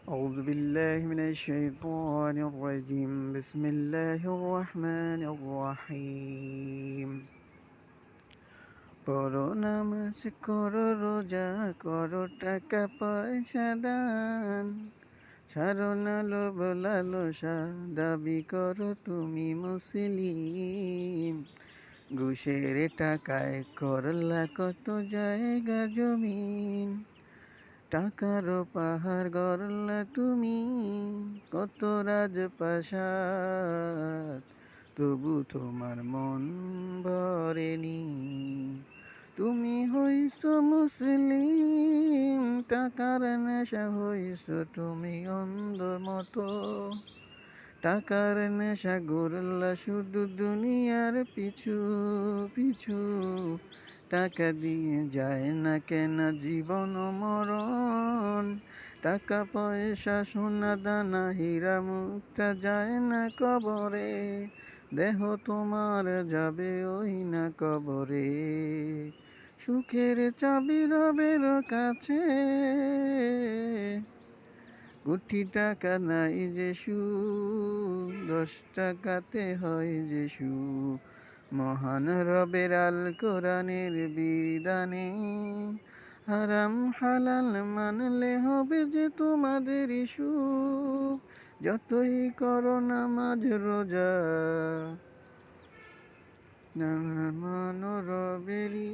أعوذ بالله من الشيطان الرجيم بسم الله الرحمن الرحيم পড়ো নামাজ করো রোজা করো টাকা পয়সা দান ছাড়ো না লোভ লালসা দাবি করো তুমি মুসলিম ঘুষের টাকায় করলা কত জায়গা জমিন টাকার পাহাড় গড়লা তুমি কত রাজপ্রাসাদ তবু তোমার মন ভরেনি তুমি হইছ মুসলিম টাকার নেশা হইছ তুমি অন্ধ মতো টাকার নেশা গড়লা শুধু দুনিয়ার পিছু পিছু টাকা দিয়ে যায় না কেন জীবন মরণ টাকা পয়সা সোনা দানা হীরা মুক্তা যায় না কবরে দেহ তোমার যাবে ওই না কবরে সুখের চাবি রবের কাছে কোটি টাকা নাই যে সুখ 10 টাকাতে হয় যে সুখ মহান রবের আল কোরআনের বিধানে হারাম হালাল মানলে হবে যে তোমাদের সুখ যতই করো নামাজ রোজা মানো রবেরই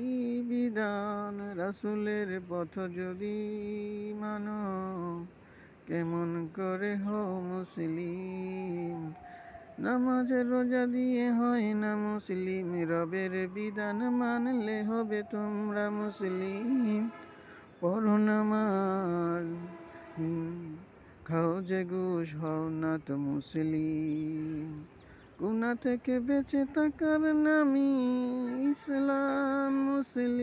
বিধান রাসূলের পথ যদি মানো কেমন করে হও মুসলিম নামাজ রোজা দিয়ে হয় না মুসলিম রবের বিধান মানলে হবে তোমরা মুসলিম পড়ো নামাজ খাও যে ঘুষ হও না তো মুসলিম গুনাহ থেকে বেঁচে থাকার নামই ইসলাম মুসলিম।